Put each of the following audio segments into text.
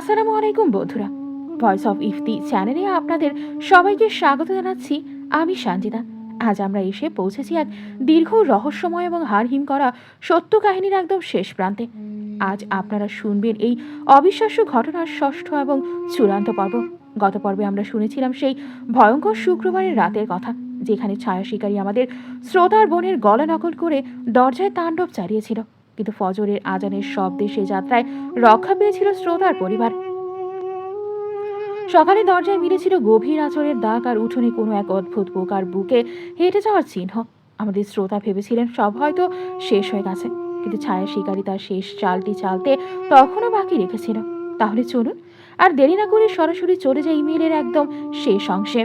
আসসালামু আলাইকুম বন্ধুরা, ভয়েস অফ ইফতি চ্যানেলে আপনাদের সবাইকে স্বাগত জানাচ্ছি। আমি সঞ্জিতা। আজ আমরা এসে পৌঁছেছি এক দীর্ঘ রহস্যময় এবং হাড়হিম করা সত্য কাহিনীর একদম শেষ প্রান্তে। আজ আপনারা শুনবেন এই অবিশ্বাস্য ঘটনার ষষ্ঠ এবং চূড়ান্ত পর্ব। গত পর্বে আমরা শুনেছিলাম সেই ভয়ঙ্কর শুক্রবারের রাতের কথা, যেখানে ছায়া শিকারী আমাদের শ্রোতার বোনের গলা নকল করে দরজায় তাণ্ডব চালিয়েছিল। কিন্তু ফজরের আজানের শব্দে সে যাত্রায় রক্ষা পেয়েছিল শ্রোতার পরিবার। সকালে দরজায় মিলেছিল গভীর আঁচড়ের দাগ আর উঠোনে কোনো এক অদ্ভুত পোকার বুকে হেঁটে যাওয়ার চিহ্ন। আমাদের শ্রোতা ভেবেছিলেন সব হয়তো শেষ হয়ে গেছে, কিন্তু ছায়া শিকারী তার শেষ চালটি চালতে তখনও বাকি রেখেছিল। তাহলে চলুন আর দেরি না করে সরাসরি চলে যায় ইমেলের একদম শেষ অংশে।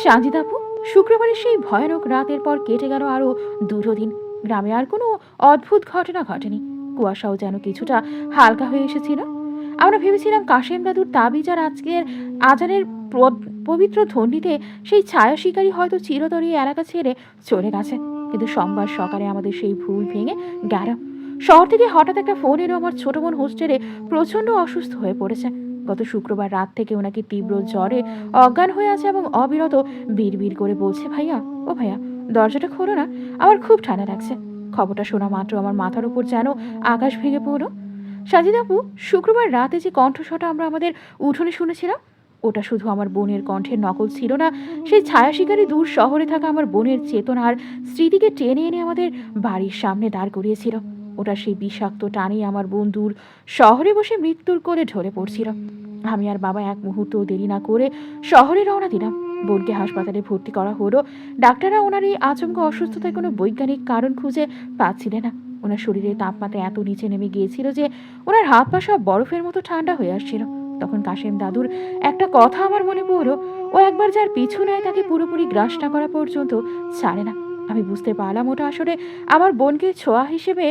সাজিদাপু, শুক্রবারের সেই ভয়ানক রাতের পর কেটে গেল আরও 2 দিন। গ্রামে আর কোনো অদ্ভুত ঘটনা ঘটেনি। কুয়াশাও যেন কিছুটা হালকা হয়ে এসেছিল। আমরা ভেবেছিলাম কাশেম দাদুর তাবিজ আর আজকের আজানের পবিত্র ধ্বনিতে সেই ছায়া শিকারী হয়তো চিরতরে এলাকা ছেড়ে চলে গেছে। কিন্তু সোমবার সকালে আমাদের সেই ভুল ভেঙে গেল। শহর থেকে হঠাৎ একটা ফোন এলো, আমার ছোট বোন হোস্টেলে প্রচণ্ড অসুস্থ হয়ে পড়েছে। গত শুক্রবার রাত থেকে ওনাকে তীব্র জ্বরে অজ্ঞান হয়ে আছে এবং অবিরত বিড়বিড় করে বলছে, ভাইয়া ও ভাইয়া দরজাটা খোলো না, আমার খুব ঠান্ডা লাগছে। খবরটা শোনা মাত্র আমার মাথার উপর যেন আকাশ ভেঙে পড়ল। সাজিদাপু, শুক্রবার রাতে যে কণ্ঠস্বরটা আমরা আমাদের উঠোনে শুনেছিলাম, ওটা শুধু আমার বোনের কণ্ঠের নকল ছিল না। সেই ছায়া শিকারী দূর শহরে থাকা আমার বোনের চেতনা আর স্মৃতিকে টেনে এনে আমাদের বাড়ির সামনে দাঁড় করিয়েছিল। ওটা সেই বিষাক্ত টানেই আমার বোন দূর শহরে বসে মৃত্যুর কোলে ঢলে পড়ছিল। আমি আর বাবা এক মুহূর্ত দেরি না করে শহরে রওনা দিলাম। বোনকে হাসপাতালে ভর্তি করা হলো। ডাক্তাররা ওনার এই আচমকা অসুস্থতায় কোনো বৈজ্ঞানিক কারণ খুঁজে পাচ্ছিলেন না। ওনার শরীরের তাপমাত্রা এত নিচে নেমে গিয়েছিল যে ওনার হাত পা সব বরফের মতো ঠান্ডা হয়ে আসছিল। তখন কাশেম দাদুর একটা কথা আমার মনে পড়ল, ও একবার যার পিছু নেয় তাকে পুরোপুরি গ্রাস না করা পর্যন্ত ছাড়ে না। আমি বুঝতে পারলাম ওটা আসলে আমার বোনকে ছোঁয়া হিসেবে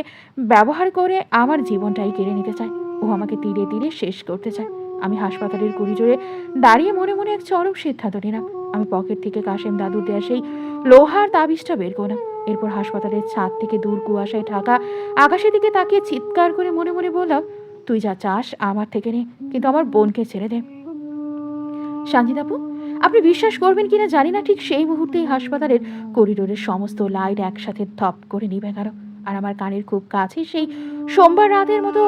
ব্যবহার করে আমার জীবনটাই কেড়ে নিতে চায়। ও আমাকে তীরে তীরে শেষ করতে চায়। আমি হাসপাতালের করিডোরে দাঁড়িয়ে মনে মনে এক চরম সিদ্ধান্ত নিলাম। আমি পকেট থেকে কাশেম দাদুর দেয়া সেই লোহার তাবিজটা বের করলাম। এরপর হাসপাতালের ছাদ থেকে দূর কুয়াশায় ঢাকা আকাশের দিকে তাকিয়ে চিৎকার করে মনে মনে বললাম, তুই যা চাস আমার থেকে নে, কিন্তু আমার বোনকে ছেড়ে দে। সাঞ্জিদাপু, আপনি বিশ্বাস করবেন কিনা জানি না, ঠিক সেই মুহূর্তেই হাসপাতালের করিডোরের সমস্ত লাইট একসাথে ধপ করে নিভে গেল। আর আমার কানের খুব কাছে সেই সোমবার রাতের মতো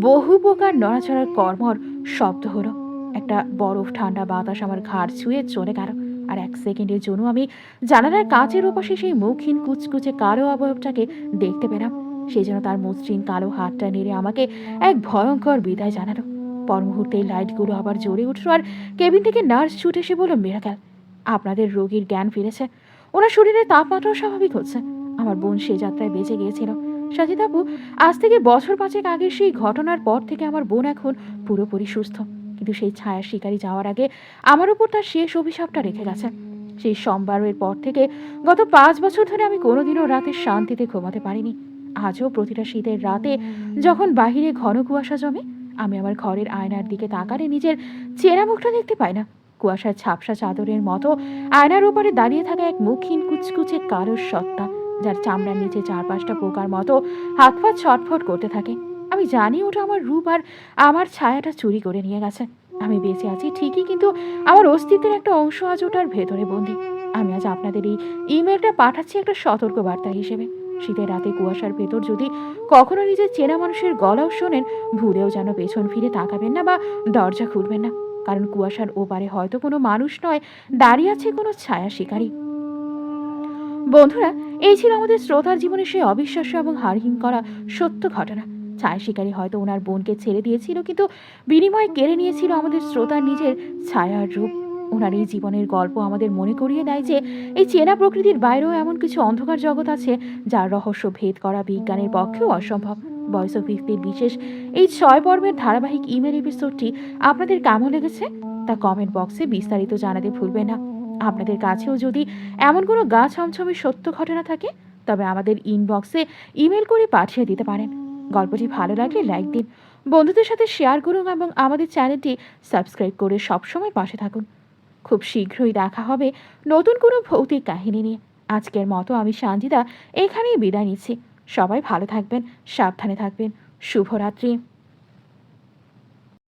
বহু প্রকার নড়াচড়ার কর্মর শব্দ হলো। একটা বরফ ঠান্ডা বাতাস আমার ঘাড় ছুঁয়ে চলে গেল। আর 1 সেকেন্ডের জন্য আমি জানালার কাচের ওপাশে সেই মুখহীন কুচকুচে কালো অবয়বটাকে দেখতে পেলাম। সেই জন্য তার মসৃণ কালো হাতটা নেড়ে আমাকে এক ভয়ঙ্কর বিদায় জানালো। পর মুহূর্তেই লাইটগুলো আবার জ্বলে উঠল আর কেবিন থেকে নার্স ছুটে এসে বলল, মিরাকেল, আপনাদের রোগীর জ্ঞান ফিরেছে, ওনার শরীরের তাপমাত্রাও স্বাভাবিক হচ্ছে। আমার বোন সে যাত্রায় বেঁচে গিয়েছিল। সাজিদাপু, আজ থেকে বছর 5 আগের সেই ঘটনার পর থেকে আমার বোন এখন পুরোপুরি সুস্থ। কিন্তু সেই ছায়া শিকারী যাওয়ার আগে আমার উপর তার শেষ অভিশাপটা রেখে গেছে। সেই সোমবারের পর থেকে গত 5 বছর ধরে আমি কোনোদিনও রাতে শান্তিতে ঘুমাতে পারিনি। আজও প্রতিটা শীতের রাতে যখন বাহিরে ঘন কুয়াশা জমে, আমি আমার ঘরের আয়নার দিকে তাকালে নিজের চেনা মুখটা দেখতে পাই না। কুয়াশার ঝাপসা চাদরের মতো আয়নার ওপারে দাঁড়িয়ে থাকা এক মুখহীন কুচকুচে কালো সত্তা, যার চামড়ার নিচে 4-5টা পোকার মতো হাত পা ছটফট করতে থাকে। আমি জানি ওটা আমার রূপ আর আমার ছায়াটা চুরি করে নিয়ে গেছে। আমি বেঁচে আছি ঠিকই, কিন্তু আমার অস্তিত্বের একটা অংশ আজ ওটার ভেতরে বন্দি। আমি আজ আপনাদের এই ইমেলটা পাঠাচ্ছি একটা সতর্ক বার্তা হিসেবে। শীতের রাতে কুয়াশার ভেতর যদি কখনো নিজের চেনা মানুষের গলাও শোনেন, ভুলেও যেন পেছন ফিরে তাকাবেন না বা দরজা খুলবেন না, কারণ কুয়াশার ওপারে হয়তো কোনো মানুষ নয়, দাঁড়িয়ে আছে কোনো ছায়া শিকারী। বন্ধুরা, এই ছিল আমাদের শ্রোতার জীবনে সেই অবিশ্বাস্য এবং হাড়হিম করা সত্য ঘটনা। ছায়া শিকারী হয়তো ওনার বোনকে ছেড়ে দিয়েছিল, কিন্তু বিনিময়ে কেড়ে নিয়েছিল আমাদের শ্রোতার নিজের ছায়ার রূপ। ওনার এই জীবনের গল্প আমাদের মনে করিয়ে দেয় যে এই চেনা প্রকৃতির বাইরেও এমন কিছু অন্ধকার জগৎ আছে যার রহস্য ভেদ করা বিজ্ঞানের পক্ষেও অসম্ভব। ভয়েস অফ ইফতির বিশেষ এই 6 পর্বের ধারাবাহিক ইমেল এপিসোডটি আপনাদের কেমন লেগেছে তা কমেন্ট বক্সে বিস্তারিত জানাতে ভুলবেন না। আপনাদের কাছেও যদি এমন কোনো গা ছমছমে সত্য ঘটনা থাকে, তবে আমাদের ইনবক্সে ইমেল করে পাঠিয়ে দিতে পারেন। গল্পটি ভালো লাগলে লাইক দিন, বন্ধুদের সাথে শেয়ার করুন এবং আমাদের চ্যানেলটি সাবস্ক্রাইব করে সবসময় পাশে থাকুন। খুব শীঘ্রই দেখা হবে নতুন কোনো ভৌতিক কাহিনী নিয়ে। আজকের মতো আমি সঞ্জিতা এখানেই বিদায় নিচ্ছি। সবাই ভালো থাকবেন, সাবধানে থাকবেন। শুভরাত্রি।